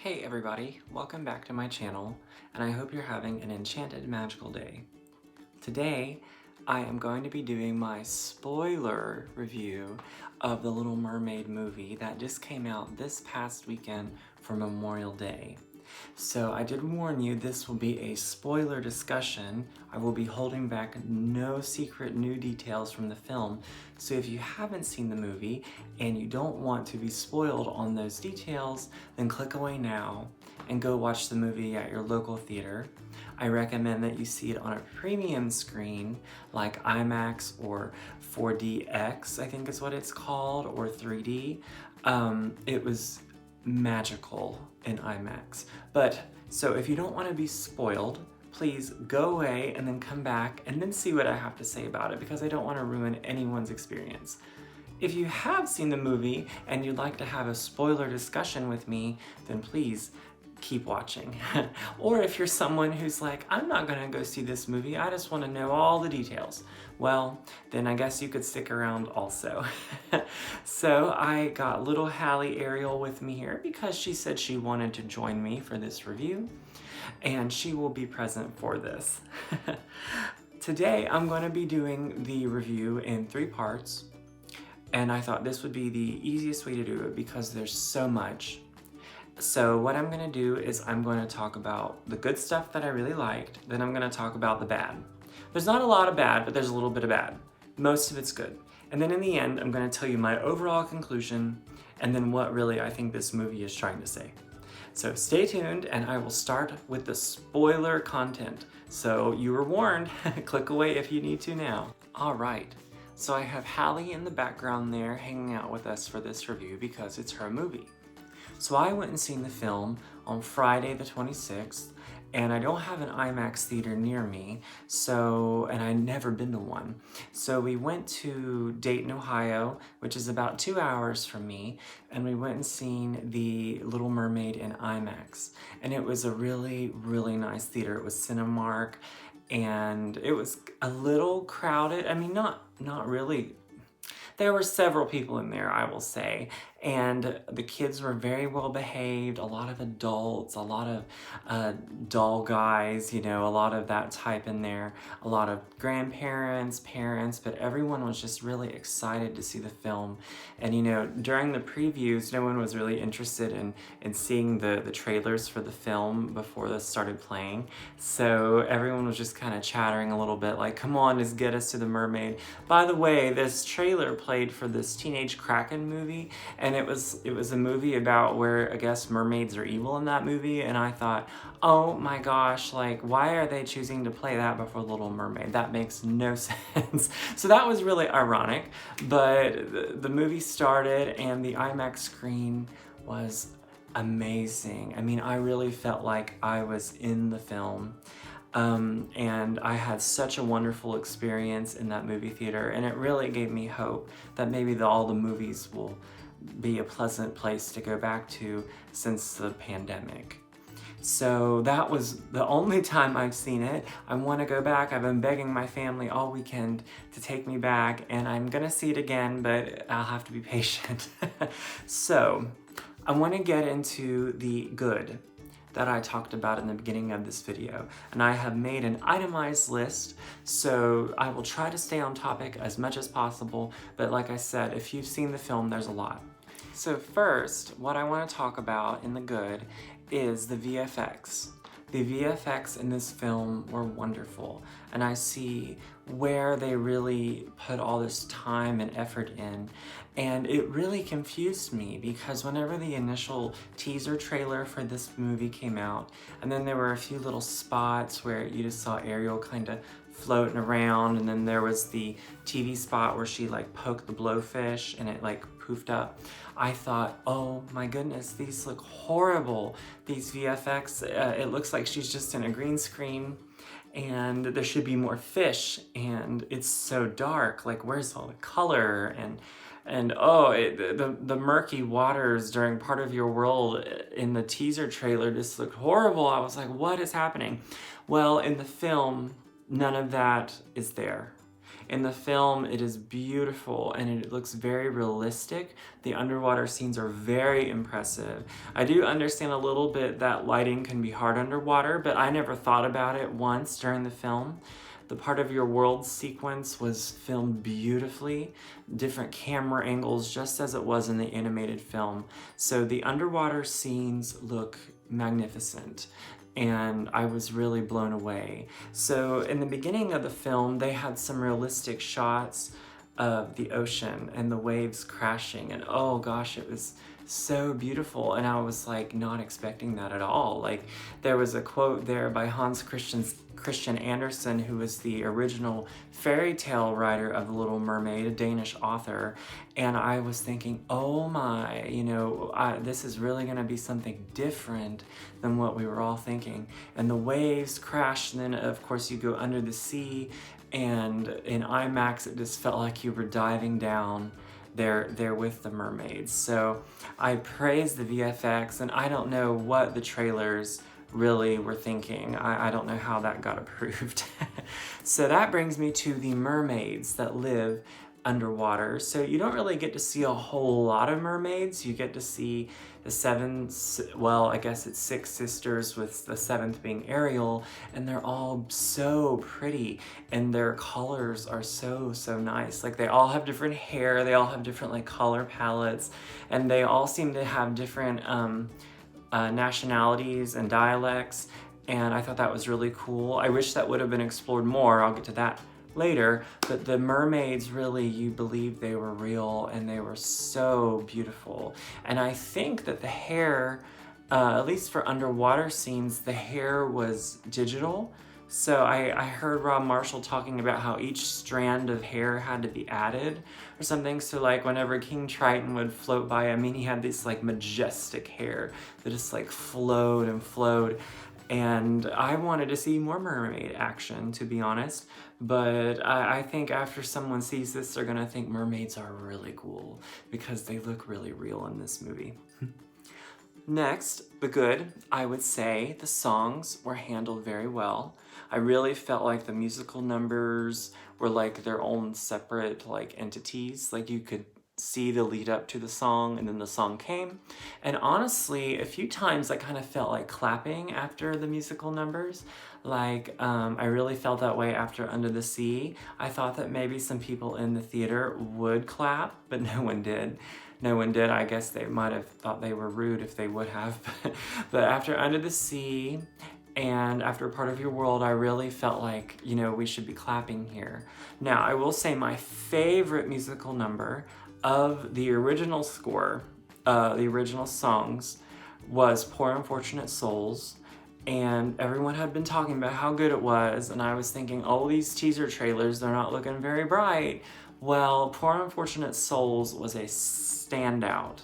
Hey everybody, welcome back to my channel, and I hope you're having an enchanted magical day. Today, I am going to be doing my spoiler review of the Little Mermaid movie that just came out this past weekend for Memorial Day. So I did warn you this will be a spoiler discussion. I will be holding back no secret new details from the film. So if you haven't seen the movie and you don't want to be spoiled on those details, then click away now and go watch the movie at your local theater. I recommend that you see it on a premium screen like IMAX or 4DX, I think is what it's called, or 3D. It was magical in IMAX. So if you don't want to be spoiled, please go away and then come back and then see what I have to say about it, because I don't want to ruin anyone's experience. If you have seen the movie and you'd like to have a spoiler discussion with me, then please keep watching. Or if you're someone who's like, I'm not gonna go see this movie, I just want to know all the details, well, then I guess you could stick around also. So I got little Halle Ariel with me here because she said she wanted to join me for this review, and she will be present for this. Today I'm going to be doing the review in 3 parts, and I thought this would be the easiest way to do it because there's so much. So what I'm gonna do is I'm going to talk about the good stuff that I really liked, then I'm gonna talk about the bad. There's not a lot of bad, but there's a little bit of bad. Most of it's good. And then in the end, I'm gonna tell you my overall conclusion and then what really I think this movie is trying to say. So stay tuned and I will start with the spoiler content. So you were warned, click away if you need to now. All right, so I have Halle in the background there hanging out with us for this review because it's her movie. So I went and seen the film on Friday the 26th, and I don't have an IMAX theater near me, and I'd never been to one. So we went to Dayton, Ohio, which is about 2 hours from me, and we went and seen The Little Mermaid in IMAX. And it was a really, really nice theater. It was Cinemark, and it was a little crowded. I mean, not really. There were several people in there, I will say, and the kids were very well behaved, a lot of adults, a lot of doll guys, you know, a lot of that type in there, a lot of grandparents, parents, but everyone was just really excited to see the film. And you know, during the previews, no one was really interested in seeing the trailers for the film before this started playing, so everyone was just kind of chattering a little bit like, come on, just get us to the Mermaid. By the way, this trailer played for this Teenage Kraken movie, and it was a movie about where I guess mermaids are evil in that movie, and I thought, oh my gosh, like why are they choosing to play that before Little Mermaid? That makes no sense. So that was really ironic, but the movie started and the IMAX screen was amazing. I mean, I really felt like I was in the film. And I had such a wonderful experience in that movie theater, and it really gave me hope that maybe all the movies will be a pleasant place to go back to since the pandemic. So that was the only time I've seen it. I want to go back. I've been begging my family all weekend to take me back, and I'm gonna see it again, but I'll have to be patient. So I want to get into the good that I talked about in the beginning of this video, and I have made an itemized list, so I will try to stay on topic as much as possible, but like I said, if you've seen the film, there's a lot. So first, what I want to talk about in the good is the VFX. The VFX in this film were wonderful, and I see where they really put all this time and effort in, and it really confused me because whenever the initial teaser trailer for this movie came out, and then there were a few little spots where you just saw Ariel kind of floating around, and then there was the TV spot where she like poked the blowfish and it like poofed up. I thought, oh my goodness, these look horrible. These VFX, it looks like she's just in a green screen and there should be more fish, and it's so dark, like where's all the color, and oh, the murky waters during part of your world in the teaser trailer just looked horrible. I was like, what is happening? Well, in the film, none of that is there. In the film, it is beautiful and it looks very realistic. The underwater scenes are very impressive. I do understand a little bit that lighting can be hard underwater, but I never thought about it once during the film. The part of your world sequence was filmed beautifully, different camera angles, just as it was in the animated film. So the underwater scenes look magnificent, and I was really blown away. So in the beginning of the film, they had some realistic shots of the ocean and the waves crashing, and oh gosh, it was so beautiful, and I was like not expecting that at all. Like, there was a quote there by Christian Andersen, who was the original fairy tale writer of The Little Mermaid, a Danish author, and I was thinking, oh my, you know, this is really gonna be something different than what we were all thinking. And the waves crashed, and then of course you go under the sea, and in IMAX it just felt like you were diving down there with the mermaids. So I praise the VFX, and I don't know what the trailers really were thinking. I don't know how that got approved. So that brings me to the mermaids that live underwater. So you don't really get to see a whole lot of mermaids. You get to see the I guess it's 6 sisters, with the 7th being Ariel, and they're all so pretty, and their colors are so nice. Like, they all have different hair, they all have different like color palettes, and they all seem to have different nationalities and dialects, and I thought that was really cool. I wish that would have been explored more. I'll get to that later, but the mermaids, really, you believe they were real, and they were so beautiful. And I think that the hair, at least for underwater scenes, the hair was digital. So I heard Rob Marshall talking about how each strand of hair had to be added or something. So like whenever King Triton would float by, I mean, he had this like majestic hair that just like flowed and flowed. And I wanted to see more mermaid action, to be honest. But I think after someone sees this, they're gonna think mermaids are really cool because they look really real in this movie. Next, the good. I would say the songs were handled very well. I really felt like the musical numbers were like their own separate like entities. Like, you could see the lead up to the song, and then the song came. And honestly, a few times I kind of felt like clapping after the musical numbers. Like, I really felt that way after Under the Sea. I thought that maybe some people in the theater would clap, but no one did. No one did. I guess they might have thought they were rude if they would have. But after Under the Sea and after Part of Your World, I really felt like, you know, we should be clapping here. Now, I will say my favorite musical number of the original score, the original songs, was Poor Unfortunate Souls. And everyone had been talking about how good it was, and I was thinking, oh, these teaser trailers, they're not looking very bright. Well, Poor Unfortunate Souls was a standout.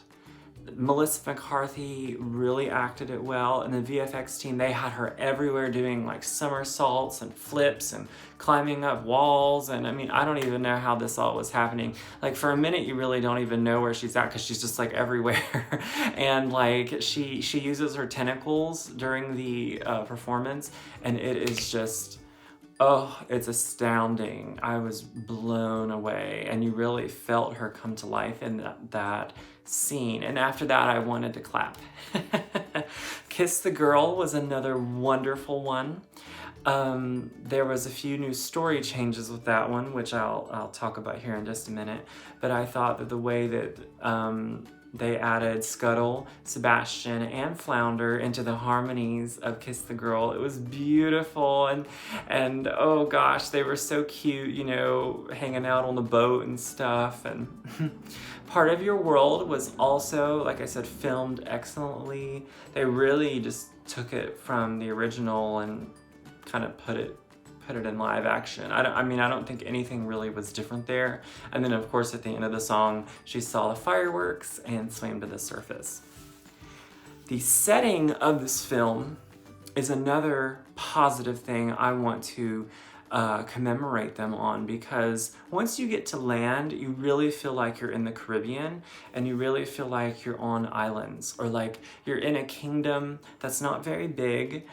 Melissa McCarthy really acted it well, and the VFX team, they had her everywhere doing like somersaults and flips and climbing up walls, and I mean, I don't even know how this all was happening. Like, for a minute you really don't even know where she's at because she's just like everywhere. And like she uses her tentacles during the performance, and it is just, oh, it's astounding. I was blown away, and you really felt her come to life in that scene. And after that, I wanted to clap. Kiss the Girl was another wonderful one. There was a few new story changes with that one, which I'll talk about here in just a minute. But I thought that the way that they added Scuttle, Sebastian, and Flounder into the harmonies of Kiss the Girl, it was beautiful, and oh gosh, they were so cute, you know, hanging out on the boat and stuff. And Part of Your World was also, like I said, filmed excellently. They really just took it from the original and kind of put it in live action. I don't think anything really was different there. And then of course at the end of the song, she saw the fireworks and swam to the surface. The setting of this film is another positive thing I want to commemorate them on, because once you get to land, you really feel like you're in the Caribbean, and you really feel like you're on islands, or like you're in a kingdom that's not very big.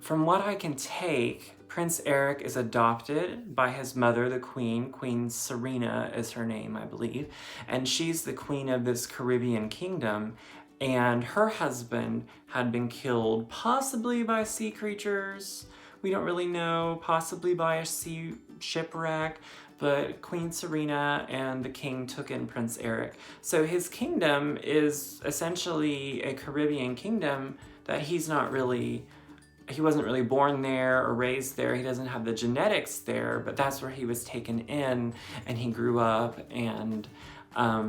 From what I can take, Prince Eric is adopted by his mother, the queen. Queen Serena is her name, I believe. And she's the queen of this Caribbean kingdom. And her husband had been killed, possibly by sea creatures. We don't really know, possibly by a sea shipwreck. But Queen Serena and the king took in Prince Eric. So his kingdom is essentially a Caribbean kingdom that he wasn't really born there or raised there. He doesn't have the genetics there, but that's where he was taken in and he grew up, and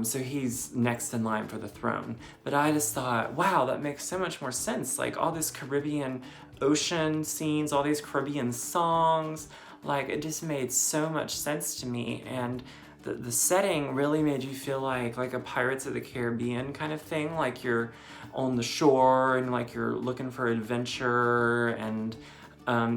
so he's next in line for the throne. But I just thought, wow, that makes so much more sense. Like all this Caribbean ocean scenes, all these Caribbean songs, like it just made so much sense to me. And the setting really made you feel like a Pirates of the Caribbean kind of thing, like you're on the shore and like you're looking for adventure, and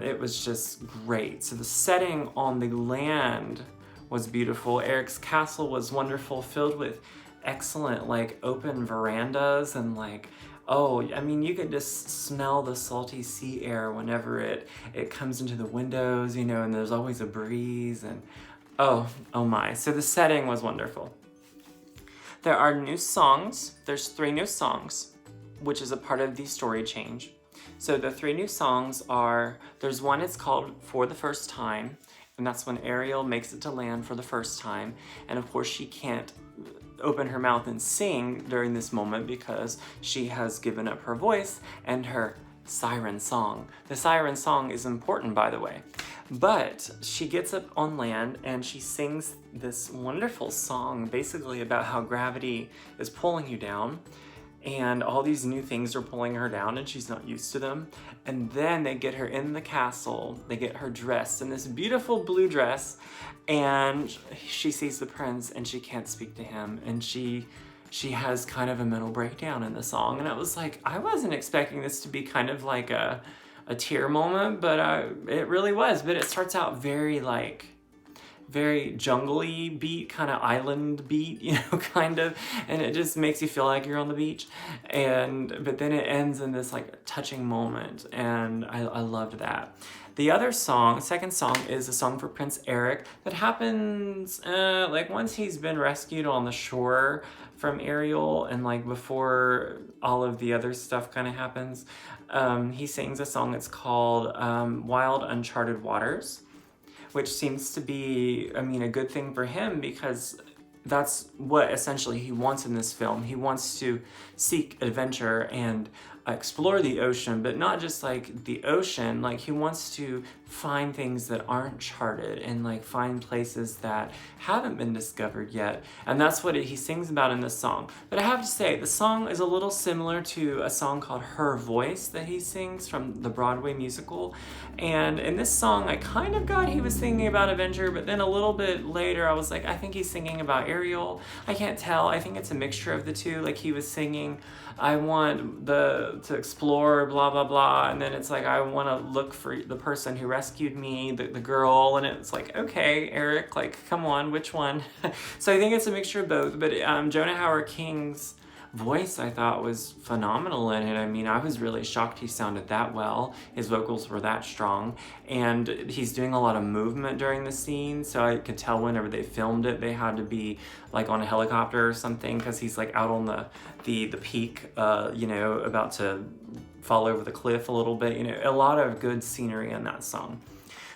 it was just great. So the setting on the land was beautiful. Eric's castle was wonderful, filled with excellent like open verandas, and like, oh, I mean, you could just smell the salty sea air whenever it comes into the windows, you know, and there's always a breeze, and oh my. So the setting was wonderful. There are new songs. There's 3 new songs, which is a part of the story change. So the 3 new songs are, there's one, it's called For the First Time, and that's when Ariel makes it to land for the first time. And of course she can't open her mouth and sing during this moment because she has given up her voice and her siren song. The siren song is important, by the way. But she gets up on land and she sings this wonderful song basically about how gravity is pulling you down, and all these new things are pulling her down and she's not used to them. And then they get her in the castle, they get her dressed in this beautiful blue dress, and she sees the prince and she can't speak to him, and she has kind of a mental breakdown in the song. And I was like, I wasn't expecting this to be kind of like a tear moment, but it really was. But it starts out very jungle-y beat, kind of island beat, you know, kind of, and it just makes you feel like you're on the beach. But then it ends in this like touching moment, and I loved that. The other song, second song, is a song for Prince Eric that happens like once he's been rescued on the shore from Ariel, and like before all of the other stuff kind of happens. He sings a song that's called Wild Uncharted Waters, which seems to be, I mean, a good thing for him, because that's what essentially he wants in this film. He wants to seek adventure and explore the ocean, but not just like the ocean. Like he wants to find things that aren't charted and like find places that haven't been discovered yet. And that's what he sings about in this song. But I have to say, the song is a little similar to a song called Her Voice that he sings from the Broadway musical. And in this song, I kind of got he was singing about adventure, but then a little bit later, I was like, I think he's singing about Ariel. I can't tell. I think it's a mixture of the two. Like he was singing, I want to explore, blah, blah, blah. And then it's like, I want to look for the person who rescued me, the girl. And it's like, okay, Eric, like, come on, which one? So I think it's a mixture of both. But Jonah-Hauer King's voice, I thought, was phenomenal in it. I mean, I was really shocked he sounded that well. His vocals were that strong. And he's doing a lot of movement during the scene, so I could tell whenever they filmed it, they had to be like on a helicopter or something, because he's like out on the peak, you know, about to fall over the cliff a little bit. You know, a lot of good scenery in that song.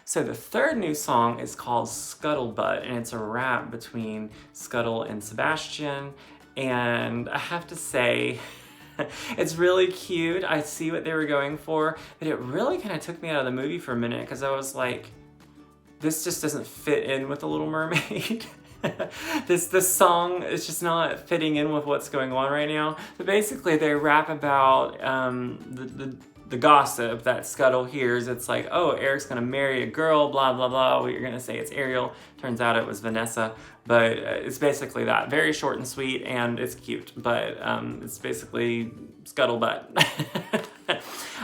So the third new song is called Scuttlebutt, and it's a rap between Scuttle and Sebastian. And I have to say, it's really cute. I see what they were going for, but it really kind of took me out of the movie for a minute, because I was like, this just doesn't fit in with The Little Mermaid. This song is just not fitting in with what's going on right now. But basically they rap about the gossip that Scuttle hears. It's like, oh, Eric's gonna marry a girl, blah, blah, blah. Well, you're gonna say it's Ariel. Turns out it was Vanessa. But it's basically that. Very short and sweet, and it's cute. But it's basically Scuttlebutt.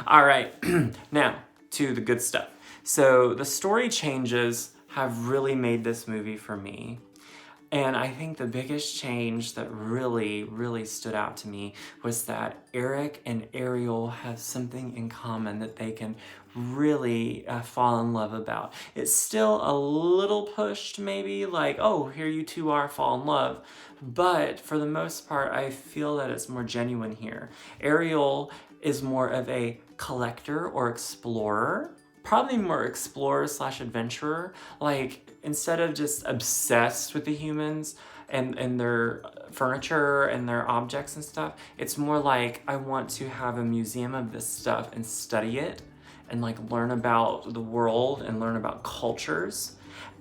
All right, now to the good stuff. So the story changes have really made this movie for me. And I think the biggest change that really stood out to me was that Eric and Ariel have something in common that they can really fall in love about. It's still a little pushed, maybe, like, oh, here you two are, fall in love. But for the most part, I feel that it's more genuine here. Ariel is more of a collector or explorer, probably more explorer slash adventurer. Like, instead of just obsessed with the humans and their furniture and their objects and stuff, it's more like, I want to have a museum of this stuff and study it and like learn about the world and learn about cultures.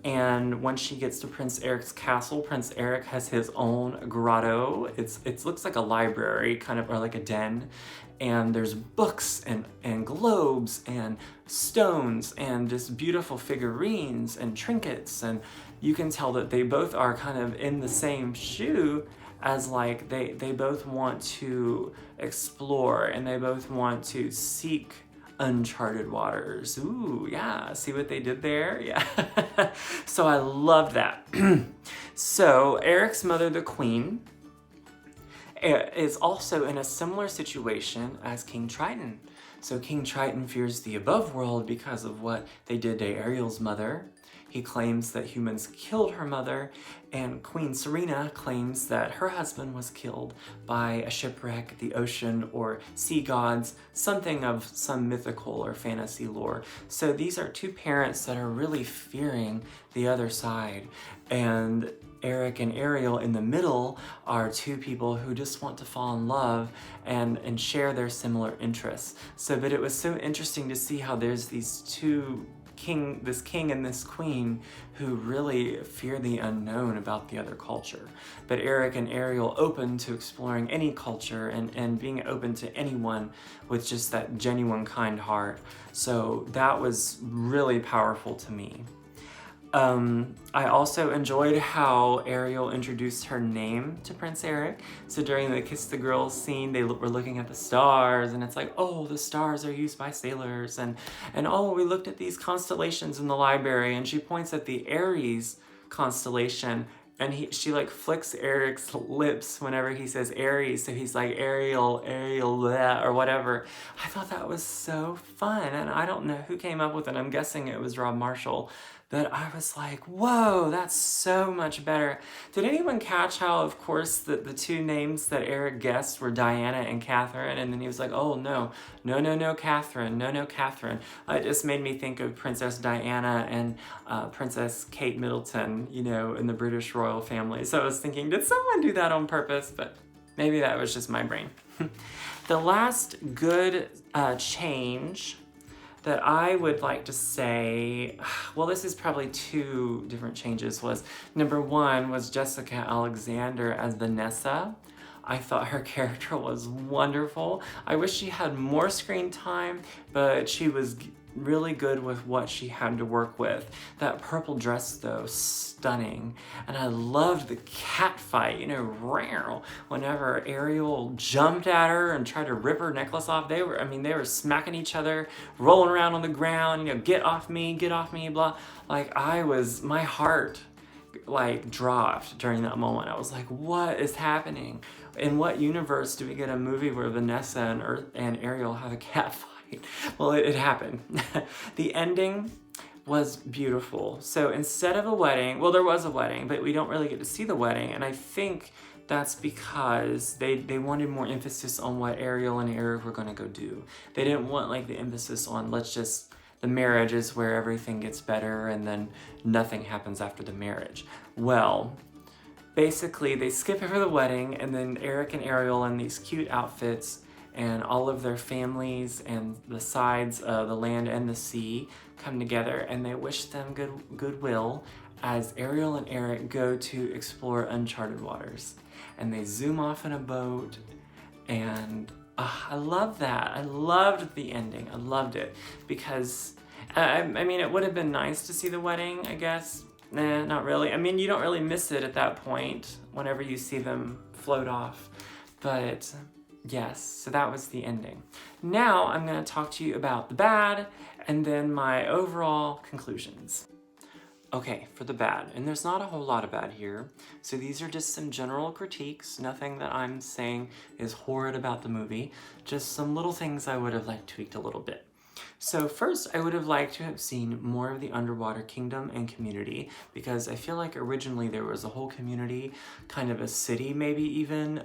And when she gets to Prince Eric's castle, Prince Eric has his own grotto. It looks like a library, kind of, or like a den. And there's books and globes and stones and just beautiful figurines and trinkets. And you can tell that they both are kind of in the same shoe, as like they both want to explore and they both want to seek uncharted waters. Ooh, yeah, see what they did there? Yeah. So I love that. So Eric's mother, the queen, is also in a similar situation as King Triton. So King Triton fears the above world because of what they did to Ariel's mother. He claims that humans killed her mother, and Queen Serena claims that her husband was killed by a shipwreck, the ocean, or sea gods, something of some mythical or fantasy lore. So these are two parents that are really fearing the other side. And Eric and Ariel in the middle are two people who just want to fall in love and share their similar interests. So, but it was so interesting to see how there's these two this king and this queen who really fear the unknown about the other culture. But Eric and Ariel open to exploring any culture and being open to anyone with just that genuine kind heart. So that was really powerful to me. I also enjoyed how Ariel introduced her name to Prince Eric. So during the Kiss the Girls scene, they were looking at the stars, and it's like, oh, the stars are used by sailors, and oh, we looked at these constellations in the library, and she points at the Aries constellation, and she like flicks Eric's lips whenever he says Aries, so he's like Ariel, bleh, or whatever. I thought that was so fun, and I don't know who came up with it. I'm guessing it was Rob Marshall. But I was like, whoa, that's so much better. Did anyone catch how, of course, the two names that Eric guessed were Diana and Catherine? And then he was like, oh, no, Catherine, no, Catherine. It just made me think of Princess Diana and Princess Kate Middleton, you know, in the British royal family. So I was thinking, did someone do that on purpose? But maybe that was just my brain. The last good change that I would like to say, well, this is probably two different changes, was number one was Jessica Alexander as Vanessa. I thought her character was wonderful. I wish she had more screen time, but she was really good with what she had to work with. That purple dress, though, stunning. And I loved the cat fight, you know, whenever Ariel jumped at her and tried to rip her necklace off. They were smacking each other, rolling around on the ground, you know, get off me, blah. Like, my heart like dropped during that moment. I was like, what is happening? In what universe do we get a movie where Vanessa and Ariel have a cat fight? Well, it happened. The ending was beautiful. So instead of a wedding, well, there was a wedding, but we don't really get to see the wedding. And I think that's because they wanted more emphasis on what Ariel and Eric were going to go do. They didn't want like the emphasis on the marriage is where everything gets better and then nothing happens after the marriage. Well, basically they skip over the wedding, and then Eric and Ariel in these cute outfits and all of their families and the sides of the land and the sea come together, and they wish them goodwill as Ariel and Eric go to explore uncharted waters. And they zoom off in a boat, and I love that. I loved the ending. I loved it because, I mean, it would have been nice to see the wedding, I guess. Nah, not really. I mean, you don't really miss it at that point whenever you see them float off. But yes, so that was the ending. Now I'm going to talk to you about the bad and then my overall conclusions. Okay, for the bad, and there's not a whole lot of bad here. So these are just some general critiques, nothing that I'm saying is horrid about the movie, just some little things I would have liked tweaked a little bit. So first, I would have liked to have seen more of the underwater kingdom and community, because I feel like originally there was a whole community, kind of a city maybe even,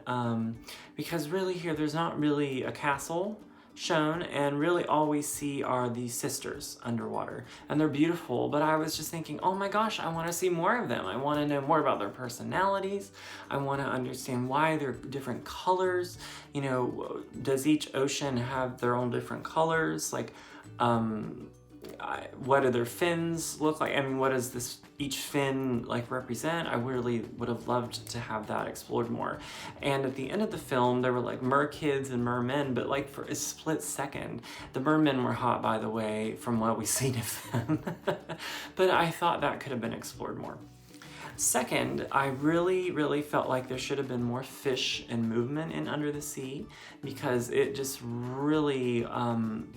because really here there's not really a castle shown, and really all we see are these sisters underwater, and they're beautiful, but I was just thinking, oh my gosh, I want to see more of them. I want to know more about their personalities. I want to understand why they're different colors. You know, does each ocean have their own different colors? Like, what do their fins look like? I mean, what does each fin like represent? I really would have loved to have that explored more. And at the end of the film, there were like merkids and mermen, but like for a split second, the mermen were hot, by the way, from what we've seen of them. But I thought that could have been explored more. Second, I really felt like there should have been more fish and movement in Under the Sea, because it just really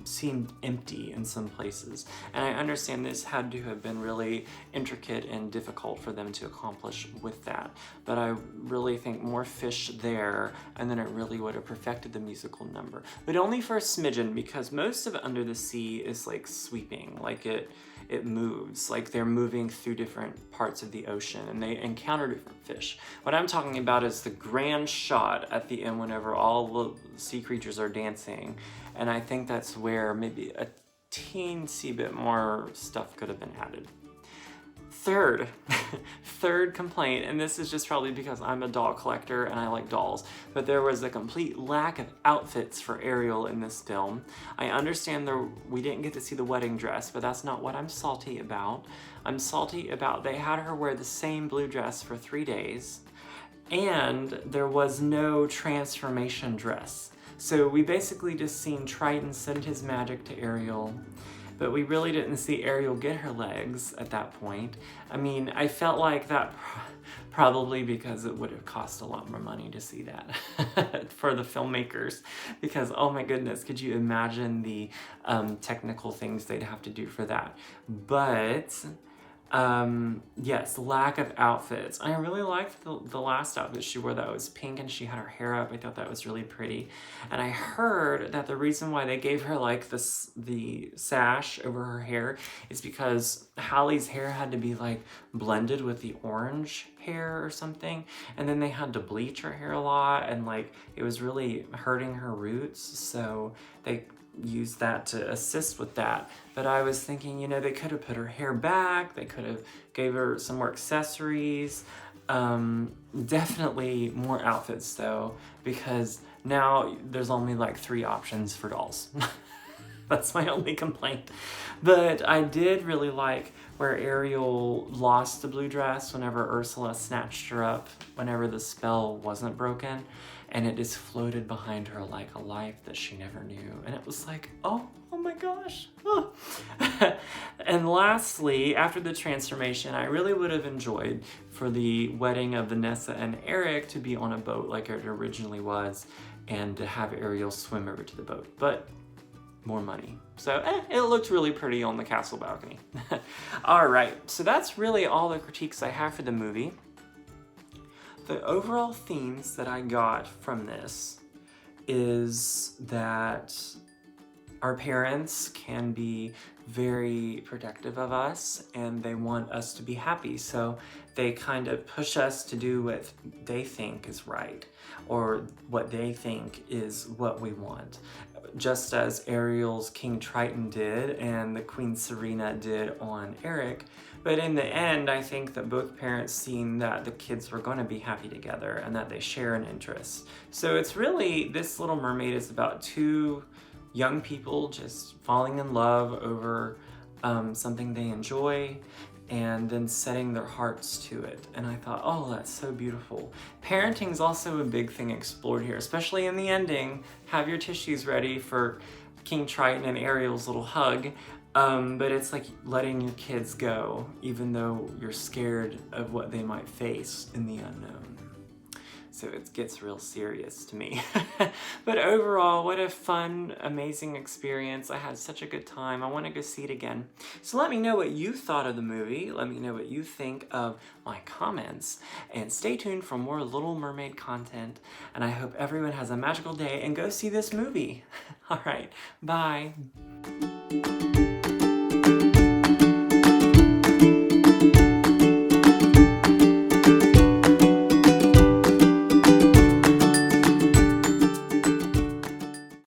seemed empty in some places. And I understand this had to have been really intricate and difficult for them to accomplish with that. But I really think more fish there, and then it really would have perfected the musical number. But only for a smidgen, because most of Under the Sea is like sweeping, like it moves, like they're moving through different parts of the ocean and they encounter different fish. What I'm talking about is the grand shot at the end whenever all the sea creatures are dancing, and I think that's where maybe a teensy bit more stuff could have been added. Third complaint, and this is just probably because I'm a doll collector and I like dolls, but there was a complete lack of outfits for Ariel in this film. I understand we didn't get to see the wedding dress, but that's not what I'm salty about. I'm salty about they had her wear the same blue dress for 3 days, and there was no transformation dress. So we basically just seen Triton send his magic to Ariel, but we really didn't see Ariel get her legs at that point. I mean, I felt like that probably because it would have cost a lot more money to see that for the filmmakers, because oh my goodness, could you imagine the technical things they'd have to do for that? But yes, lack of outfits. I really liked the last outfit she wore that was pink and she had her hair up. I thought that was really pretty. And I heard that the reason why they gave her like the sash over her hair is because Halle's hair had to be like blended with the orange hair or something. And then they had to bleach her hair a lot, and like it was really hurting her roots. So they use that to assist with that. But I was thinking, you know, they could have put her hair back, they could have gave her some more accessories, definitely more outfits though, because now there's only like 3 options for dolls. That's my only complaint. But I did really like where Ariel lost the blue dress whenever Ursula snatched her up, whenever the spell wasn't broken, and it just floated behind her like a life that she never knew. And it was like, oh my gosh. Oh. And lastly, after the transformation, I really would have enjoyed for the wedding of Vanessa and Eric to be on a boat like it originally was, and to have Ariel swim over to the boat. But more money. So it looked really pretty on the castle balcony. All right, so that's really all the critiques I have for the movie. The overall themes that I got from this is that our parents can be very protective of us and they want us to be happy. So they kind of push us to do what they think is right, or what they think is what we want. Just as Ariel's King Triton did and the Queen Serena did on Eric. But in the end, I think that both parents seen that the kids were going to be happy together and that they share an interest. So it's really, this Little Mermaid is about 2 young people just falling in love over something they enjoy, and then setting their hearts to it. And I thought, oh, that's so beautiful. Parenting is also a big thing explored here, especially in the ending. Have your tissues ready for King Triton and Ariel's little hug. But it's like letting your kids go, even though you're scared of what they might face in the unknown. so it gets real serious to me. But overall, what a fun, amazing experience. I had such a good time. I want to go see it again. So let me know what you thought of the movie. Let me know what you think of my comments. And stay tuned for more Little Mermaid content. And I hope everyone has a magical day and go see this movie. All right, bye.